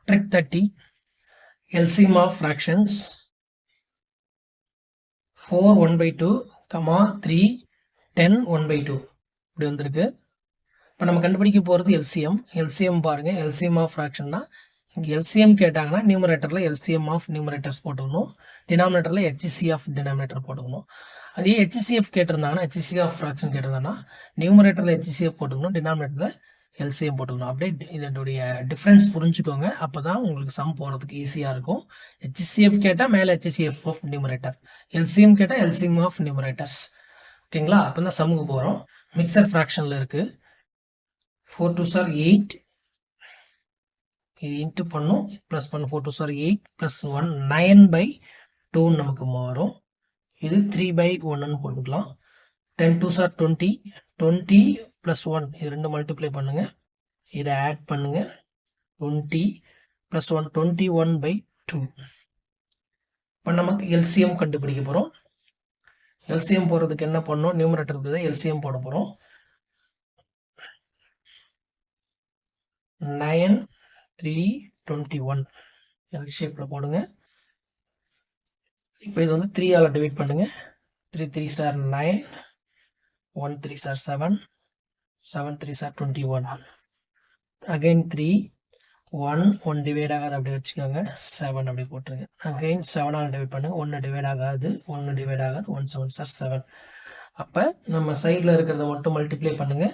Trick 30. LCM of fractions 4 1/2, 3 10 1/2 இப்படி வந்திருக்கு. இப்போ நம்ம கண்டுபிடிக்க போகிறது எல்சிஎம் பாருங்க. எல்சிஎம் ஆஃப் ஃப்ராக்ஷன்னா இங்கே எல்சிஎம் கேட்டாங்கன்னா நியூமரேட்டரில் எல்சிஎம் ஆஃப் நியூமரேட்டர்ஸ் போட்டுக்கணும், டினாமினேட்டரில் ஹெச்சிசி ஆஃப் டினாமினேட்டர் போட்டுக்கணும். அதே ஹெச்சிசிஎஃப் கேட்டிருந்தாங்கன்னா ஹெச்சிசி ஆஃப் ஃப்ராக்ஷன் கேட்டிருந்தாங்கன்னா நியூமரேட்டரில் ஹெச்சிசிஎஃப் போட்டுக்கணும், டினாமினேட்டரில் எல்சிஎம் போட்டுக்கணும். அப்படியே இதனுடைய டிஃப்ரென்ஸ் புரிஞ்சுக்கோங்க. அப்போ தான் உங்களுக்கு சம் போகிறதுக்கு ஈஸியாக இருக்கும். ஹெச்சிசிஎஃப் கேட்டால் மேலே ஹெச்சிசிஎஃப் ஆஃப் நியூமரேட்டர், எல்சிஎம் கேட்டால் எல்சிஎம் ஆஃப் நியூமரேட்டர்ஸ். ஓகேங்களா? அப்போ தான் சம்முக்கு போகிறோம். மிக்சர் ஃப்ராக்ஷனில் இருக்குது. 4 2s are 8, இது இன்ட்டு பண்ணும், ப்ளஸ் பண்ணு. 4 2s are 8 ப்ளஸ் 1 9/2 நமக்கு மாறும். இது 3/1 போட்டுக்கலாம். 10 2s are 20, 20 ப்ளஸ் 1 இது 2 மல்டிப்ளை பண்ணுங்க, இதை ஆட் பண்ணுங்க. 20 ப்ளஸ் 1 21/2. இப்போ நமக்கு எல்சிஎம் கண்டுபிடிக்க போகிறோம். எல்சிஎம் போடுறதுக்கு என்ன பண்ணணும்? நியூமரேட்டருக்கு தான் எல்சிஎம் போட போகிறோம். 9 3 21 எல் ஷேப்பில் போடுங்க. இப்போ இது வந்து 3ஆல் டிவைட் பண்ணுங்க. 3 3s are 9, 1 3s are 7, 7 3s are 21. Again 3 1 divide ஆகாது, அப்படியே வச்சுக்கோங்க. 7 அப்படியே போட்டுருங்க. அகைன் 7ஆல் டிவைட் பண்ணுங்க. 1 டிவைட் ஆகாது, 1 டிவைட் ஆகாது. 1 7s are 7. அப்போ நம்ம சைடில் இருக்கிறத மட்டும் மல்டிப்ளை பண்ணுங்க.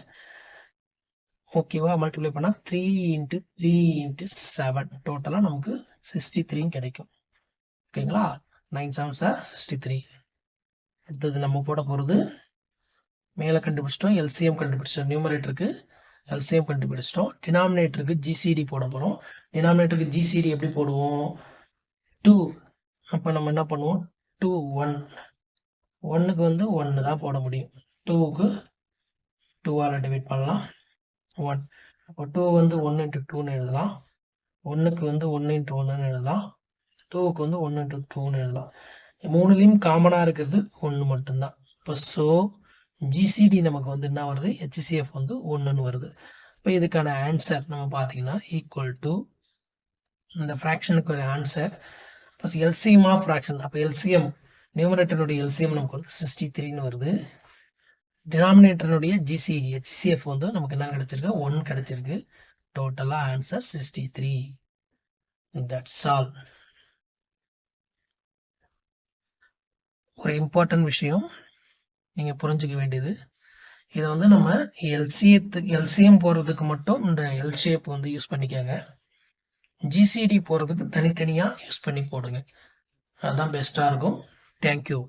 ஓகேவா? மல்டிப்ளை பண்ணால் 3 × 3 × 7 டோட்டலாக நமக்கு 63 கிடைக்கும். ஓகேங்களா? 9 7s are 63. அடுத்தது நம்ம போட போகிறது மேலே கண்டுபிடிச்சிட்டோம், எல்சிஎம் கண்டுபிடிச்சிட்டோம். நியூமரேட்டருக்கு எல்சிஎம் கண்டுபிடிச்சிட்டோம். டினாமினேட்டருக்கு ஜிசிடி போட போகிறோம். டினாமினேட்டருக்கு ஜிசிடி எப்படி போடுவோம்? 2. அப்போ நம்ம என்ன பண்ணுவோம்? 2 1 1க்கு வந்து 1 தான் போட முடியும். 2க்கு 2ஆல் டிவைட் பண்ணலாம். 1. அப்போ 2 வந்து 1 × 2ன்னு எழுதலாம். 1க்கு வந்து 1 × 1ன்னு எழுதலாம். 2க்கு வந்து 1 × 2ன்னு எழுதலாம். மூணுலேயும் காமனாக இருக்கிறது 1 மட்டும்தான். இப்போ ஸோ ஜிசிடி நமக்கு வந்து என்ன வருது? ஹெச்சிசிஎஃப் வந்து 1ன்னு வருது. இப்போ இதுக்கான ஆன்சர் நம்ம பார்த்தீங்கன்னா ஈக்குவல் டு இந்த ஃப்ராக்ஷனுக்கு ஒரு answer plus LCM of fraction. அப்போ எல்சிஎம் நியூமரேட்டருடைய எல்சிஎம் நமக்கு வந்து 63ன்னு வருது. டினாமினேட்டருடைய ஜிசிடி ஹெச்சிசிஎஃப் வந்து நமக்கு என்ன கிடைச்சிருக்கு? 1 கிடைச்சிருக்கு. டோட்டலாக ஆன்சர் 63. That's all. ஒரு இம்பார்ட்டன்ட் விஷயம் நீங்கள் புரிஞ்சுக்க வேண்டியது, இதை வந்து நம்ம எல்சிஎம் போடுறதுக்கு மட்டும் இந்த எல் ஷேப் வந்து யூஸ் பண்ணிக்கோங்க. ஜிசிடி போடுறதுக்கு தனித்தனியாக யூஸ் பண்ணி போடுங்க. அதுதான் பெஸ்ட்டாக இருக்கும். தேங்க்யூ.